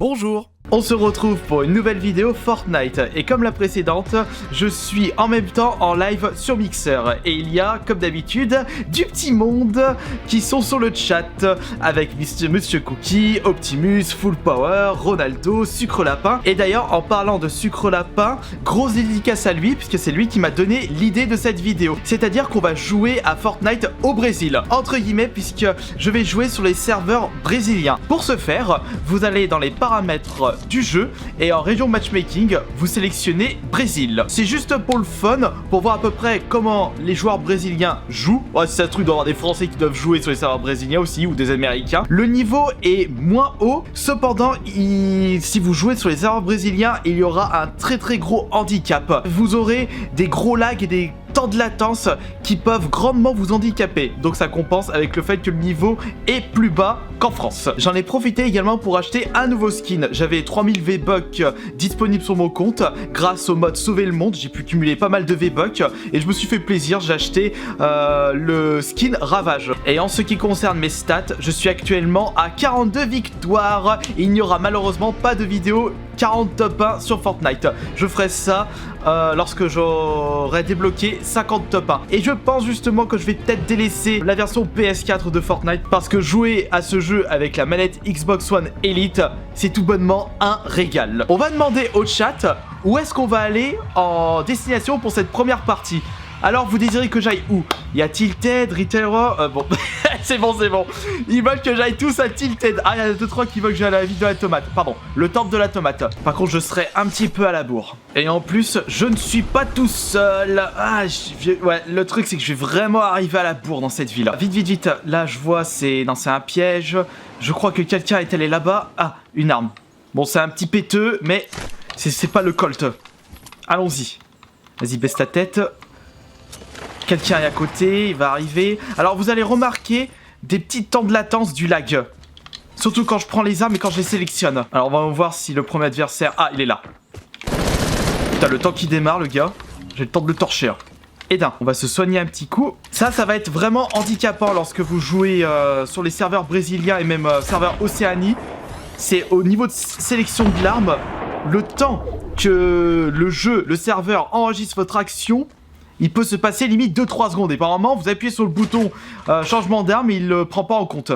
Bonjour. On se retrouve pour une nouvelle vidéo Fortnite et comme la précédente, je suis en même temps en live sur Mixer et il y a comme d'habitude du petit monde qui sont sur le chat avec Monsieur Cookie, Optimus, Full Power, Ronaldo, Sucre Lapin et d'ailleurs en parlant de Sucre Lapin, grosse dédicace à lui puisque c'est lui qui m'a donné l'idée de cette vidéo, c'est-à-dire qu'on va jouer à Fortnite au Brésil, entre guillemets puisque je vais jouer sur les serveurs brésiliens. Pour ce faire, vous allez dans les paramètres du jeu et en région matchmaking vous sélectionnez Brésil. C'est juste pour le fun, pour voir à peu près comment les joueurs brésiliens jouent. Ouais, si ça se trouve, il doit y avoir des Français qui doivent jouer sur les serveurs brésiliens aussi ou des Américains. Le niveau est moins haut, cependant si vous jouez sur les serveurs brésiliens, il y aura un très gros handicap. Vous aurez des gros lags et des temps de latence qui peuvent grandement vous handicaper, donc ça compense avec le fait que le niveau est plus bas qu'en France. J'en ai profité également pour acheter un nouveau skin. J'avais 3000 V-Bucks disponibles sur mon compte grâce au mode sauver le monde. J'ai pu cumuler pas mal de V-Bucks et je me suis fait plaisir, j'ai acheté le skin Ravage. Et en ce qui concerne mes stats, je suis actuellement à 42 victoires. Il n'y aura malheureusement pas de vidéo 40 top 1 sur Fortnite. Je ferai ça lorsque j'aurai débloqué 50 top 1. Et je pense justement que je vais peut-être délaisser la version PS4 de Fortnite parce que jouer à ce jeu avec la manette Xbox One Elite, c'est tout bonnement un régal. On va demander au chat où est-ce qu'on va aller en destination pour cette première partie. Alors vous désirez que j'aille où? Il y a Tilted, Retailer, bon, c'est bon. Ils veulent que j'aille tous à Tilted. Ah, il y en a 2-3 qui veulent que j'aille à la ville de la tomate. Pardon, le temple de la tomate. Par contre, je serai un petit peu à la bourre. Et en plus, je ne suis pas tout seul. Ah, ouais, le truc, c'est que je vais vraiment arriver à la bourre dans cette ville. Vite. Là, je vois, c'est un piège. Je crois que quelqu'un est allé là-bas. Ah, une arme. Bon, c'est un petit péteux, mais c'est pas le Colt. Allons-y. Vas-y, baisse ta tête. Quelqu'un est à côté, il va arriver. Alors vous allez remarquer des petits temps de latence du lag. Surtout quand je prends les armes et quand je les sélectionne. Alors on va voir si le premier adversaire... Ah, il est là. Putain, le temps qui démarre, le gars. J'ai le temps de le torcher. Et d'un, on va se soigner un petit coup. Ça va être vraiment handicapant lorsque vous jouez sur les serveurs brésiliens et même serveurs Océanie. C'est au niveau de sélection de l'arme, le temps que le serveur enregistre votre action... Il peut se passer limite 2-3 secondes. Et par moment, vous appuyez sur le bouton changement d'arme et il le prend pas en compte.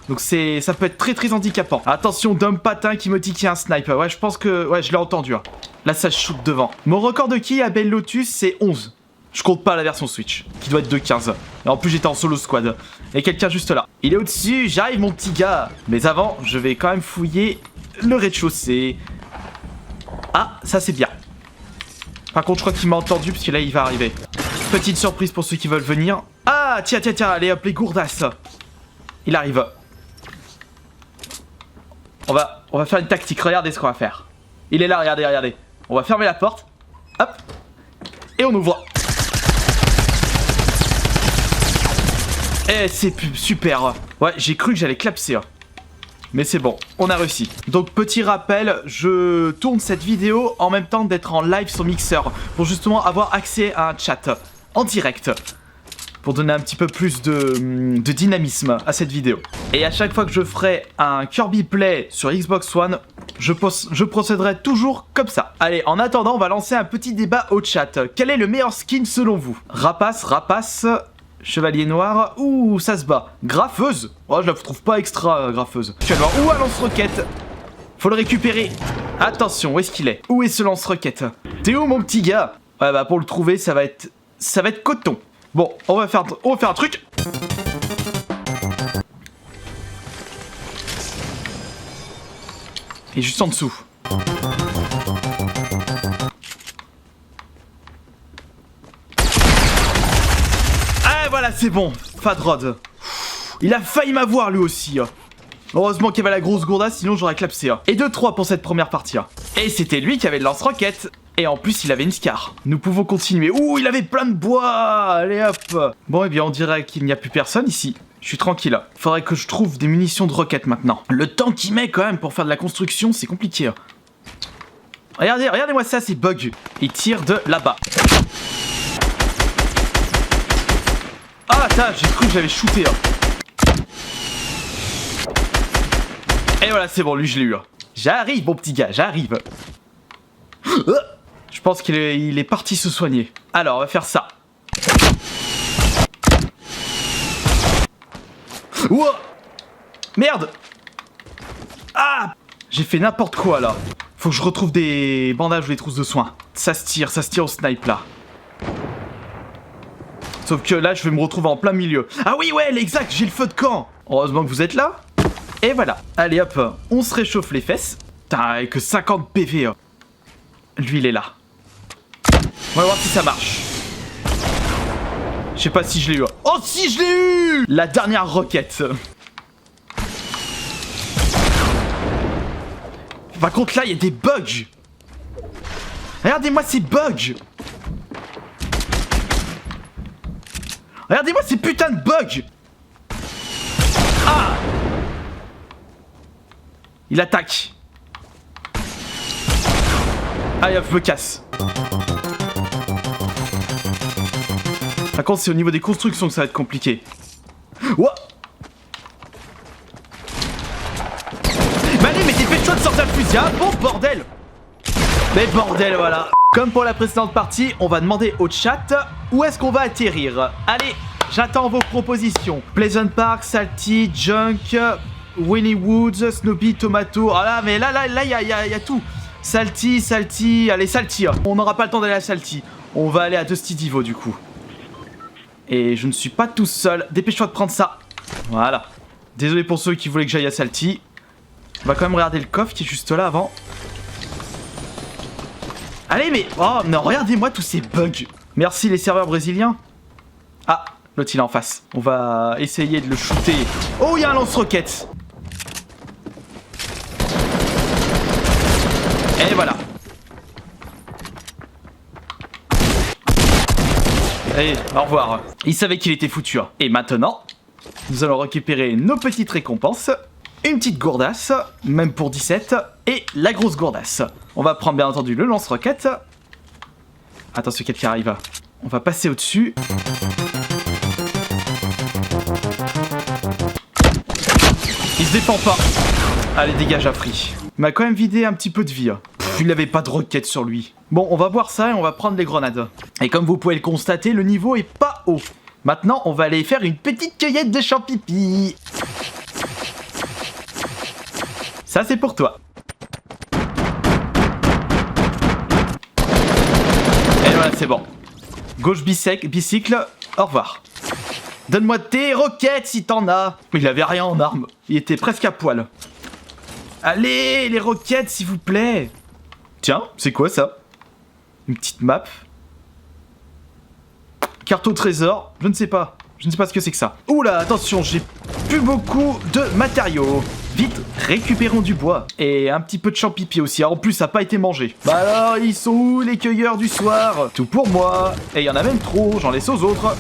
Donc ça peut être très handicapant. Attention, Dom Patin qui me dit qu'il y a un snipe. Ouais, je pense que... Ouais, je l'ai entendu. Hein. Là, ça shoot devant. Mon record de kill à Belle Lotus, c'est 11. Je compte pas la version Switch, qui doit être de 15. Et en plus, j'étais en solo squad. Et quelqu'un juste là. Il est au-dessus, j'arrive mon petit gars. Mais avant, je vais quand même fouiller le rez-de-chaussée. Ah, ça c'est bien. Par contre, je crois qu'il m'a entendu parce que là, il va arriver. Petite surprise pour ceux qui veulent venir. Ah, tiens, allez hop, les gourdasses. Il arrive. On va faire une tactique, regardez ce qu'on va faire. Il est là, regardez. On va fermer la porte. Hop. Et on ouvre. Eh, c'est super. Ouais, j'ai cru que j'allais clapser. Mais c'est bon, on a réussi. Donc petit rappel, je tourne cette vidéo en même temps d'être en live sur Mixer pour justement avoir accès à un chat en direct pour donner un petit peu plus de dynamisme à cette vidéo. Et à chaque fois que je ferai un Kirby Play sur Xbox One, je procéderai toujours comme ça. Allez, en attendant, on va lancer un petit débat au chat. Quel est le meilleur skin selon vous? Rapace, Chevalier Noir, ouh, ça se bat. Graffeuse, oh, je la trouve pas extra graffeuse. Actuellement, ouh, un lance-roquette. Faut le récupérer. Attention, où est-ce qu'il est? Où est ce lance-roquette? T'es où, mon petit gars? Ouais, bah, pour le trouver, ça va être coton. Bon, on va faire un truc. Et juste en dessous. Voilà, c'est bon, Fadrod. Il a failli m'avoir lui aussi. Heureusement qu'il y avait la grosse gourdasse, sinon j'aurais clapsé. Et 2-3 pour cette première partie. Et c'était lui qui avait le lance-roquette. Et en plus, il avait une scar. Nous pouvons continuer. Ouh, il avait plein de bois. Allez hop. Bon, eh bien, on dirait qu'il n'y a plus personne ici. Je suis tranquille. Faudrait que je trouve des munitions de roquettes maintenant. Le temps qu'il met quand même pour faire de la construction, c'est compliqué. Regardez-moi ça, c'est bug. Il tire de là-bas. Ah, ça, j'ai cru que j'avais shooté. Et voilà, c'est bon, lui, je l'ai eu. J'arrive, mon petit gars, j'arrive. Je pense qu'il est parti se soigner. Alors, on va faire ça. Ouah! Merde! Ah! J'ai fait n'importe quoi, là. Faut que je retrouve des bandages ou des trousses de soins. Ça se tire au snipe, là. Sauf que là, je vais me retrouver en plein milieu. Ah oui, ouais, exact, j'ai le feu de camp. Heureusement que vous êtes là. Et voilà. Allez, hop, on se réchauffe les fesses. Putain, avec que 50 PV. Lui, il est là. On va voir si ça marche. Je sais pas si je l'ai eu. Oh, si, je l'ai eu! La dernière roquette. Par contre, là, il y a des bugs. Regardez-moi ces bugs. Regardez-moi ces putains de bugs. Ah! Il attaque. Allez hop, je me casse. Par contre, c'est au niveau des constructions que ça va être compliqué. Ouah! Mais allez, mais dépêche-toi de sortir le fusil, hein. Bon bordel. Mais bordel, voilà. Comme pour la précédente partie, on va demander au chat où est-ce qu'on va atterrir. Allez, j'attends vos propositions. Pleasant Park, Salty, Junk, Winnie Woods, Snoopy, Tomato. Ah là, mais là, il y a tout. Salty, allez, Salty. On n'aura pas le temps d'aller à Salty. On va aller à Dusty Divo, du coup. Et je ne suis pas tout seul. Dépêche-toi de prendre ça. Voilà. Désolé pour ceux qui voulaient que j'aille à Salty. On va quand même regarder le coffre qui est juste là avant. Allez, mais... Oh, non, regardez-moi tous ces bugs. Merci les serveurs brésiliens. Ah, l'autre il est en face. On va essayer de le shooter. Oh, il y a un lance-roquette. Et voilà. Allez, au revoir. Il savait qu'il était foutu. Hein. Et maintenant, nous allons récupérer nos petites récompenses. Une petite gourdasse, même pour 17, et la grosse gourdasse. On va prendre bien entendu le lance-roquette. Attention, quelqu'un arrive. On va passer au-dessus. Il se défend pas. Allez, dégage, Afri. Il m'a quand même vidé un petit peu de vie. Il n'avait pas de roquette sur lui. Bon, on va voir ça et on va prendre les grenades. Et comme vous pouvez le constater, le niveau est pas haut. Maintenant, on va aller faire une petite cueillette de champipi. Ça, c'est pour toi. Et voilà, c'est bon. Gauche bicycle, au revoir. Donne-moi tes roquettes si t'en as. Mais il avait rien en arme. Il était presque à poil. Allez, les roquettes, s'il vous plaît. Tiens, c'est quoi ça? Une petite map. Carte au trésor, je ne sais pas. Je ne sais pas ce que c'est que ça. Oula, attention, j'ai plus beaucoup de matériaux. Vite, récupérons du bois. Et un petit peu de champipi aussi. En plus, ça n'a pas été mangé. Bah alors, ils sont où les cueilleurs du soir? Tout pour moi. Et il y en a même trop, j'en laisse aux autres.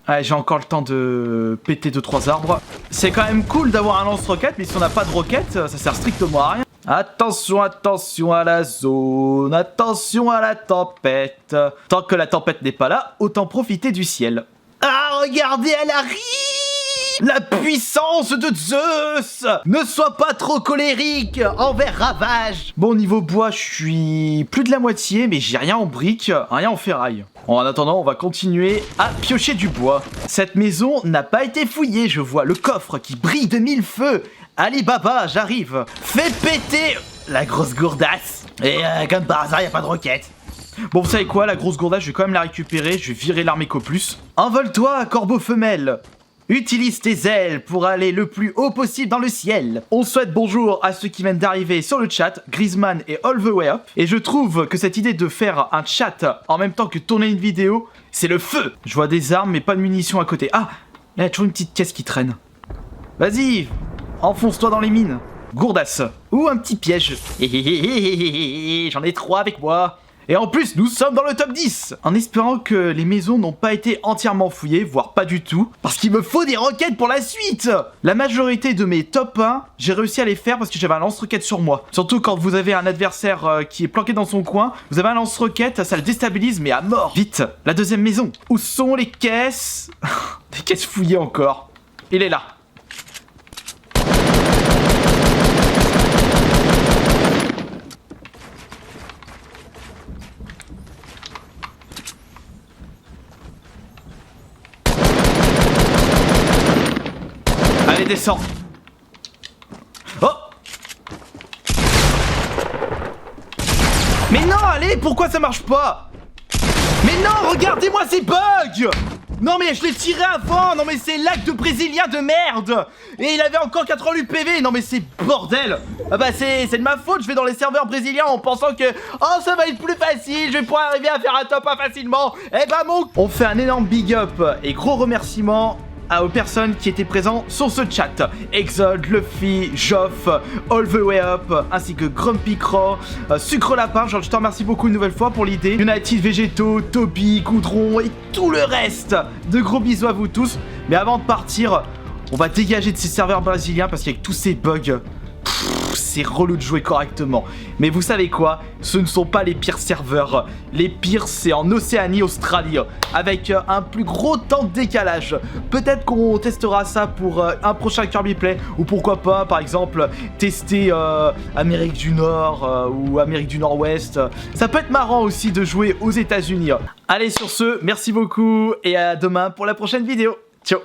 Allez, j'ai encore le temps de péter 2-3 arbres. C'est quand même cool d'avoir un lance-roquette, mais si on n'a pas de roquette, ça sert strictement à rien. Attention, attention à la zone, attention à la tempête. Tant que la tempête n'est pas là, autant profiter du ciel. Ah, regardez, elle arrive! La puissance de Zeus! Ne sois pas trop colérique envers Ravage! Bon, niveau bois, je suis plus de la moitié, mais j'ai rien en briques, rien en ferraille. En attendant, on va continuer à piocher du bois. Cette maison n'a pas été fouillée, je vois le coffre qui brille de mille feux. Ali Baba, j'arrive. Fais péter la grosse gourdasse. Et comme par hasard, y a pas de roquette. Bon, vous savez quoi, la grosse gourdasse, je vais quand même la récupérer. Je vais virer l'arme éco plus. Envole-toi, corbeau femelle. Utilise tes ailes pour aller le plus haut possible dans le ciel. On souhaite bonjour à ceux qui viennent d'arriver sur le chat, Griezmann et All the Way Up. Et je trouve que cette idée de faire un chat en même temps que tourner une vidéo, c'est le feu. Je vois des armes mais pas de munitions à côté. Ah, là il y a toujours une petite caisse qui traîne. Vas-y, enfonce-toi dans les mines. Gourdasse. Ou un petit piège. J'en ai 3 avec moi. Et en plus, nous sommes dans le top 10. En espérant que les maisons n'ont pas été entièrement fouillées, voire pas du tout. Parce qu'il me faut des roquettes pour la suite. La majorité de mes top 1, j'ai réussi à les faire parce que j'avais un lance-roquette sur moi. Surtout quand vous avez un adversaire qui est planqué dans son coin, vous avez un lance-roquette, ça le déstabilise mais à mort. Vite, la deuxième maison. Où sont les caisses? Des caisses fouillées encore. Il est là. Allez, descends. Oh! Mais non, allez, pourquoi ça marche pas? Mais non, regardez-moi ces bugs! Non mais je l'ai tiré avant. Non mais c'est lag de brésilien de merde. Et il avait encore 80 PV. Non mais c'est bordel. Ah bah c'est de ma faute. Je vais dans les serveurs brésiliens en pensant que oh ça va être plus facile, je vais pouvoir arriver à faire un top 1 facilement. Eh bah mon... On fait un énorme big up et gros remerciement aux personnes qui étaient présentes sur ce chat. Exode, Luffy, Joff, All the Way Up, ainsi que Grumpy Crow, Sucre Lapin, je te remercie beaucoup une nouvelle fois pour l'idée. United Végétaux, Toby, Goudron et tout le reste. De gros bisous à vous tous. Mais avant de partir, on va dégager de ces serveurs brésiliens parce qu'avec tous ces bugs, c'est relou de jouer correctement. Mais vous savez quoi? Ce ne sont pas les pires serveurs. Les pires, c'est en Océanie, Australie, avec un plus gros temps de décalage. Peut-être qu'on testera ça pour un prochain Kirby Play. Ou pourquoi pas, par exemple, tester Amérique du Nord ou Amérique du Nord-Ouest. Ça peut être marrant aussi de jouer aux États-Unis. Allez, sur ce, merci beaucoup et à demain pour la prochaine vidéo. Ciao!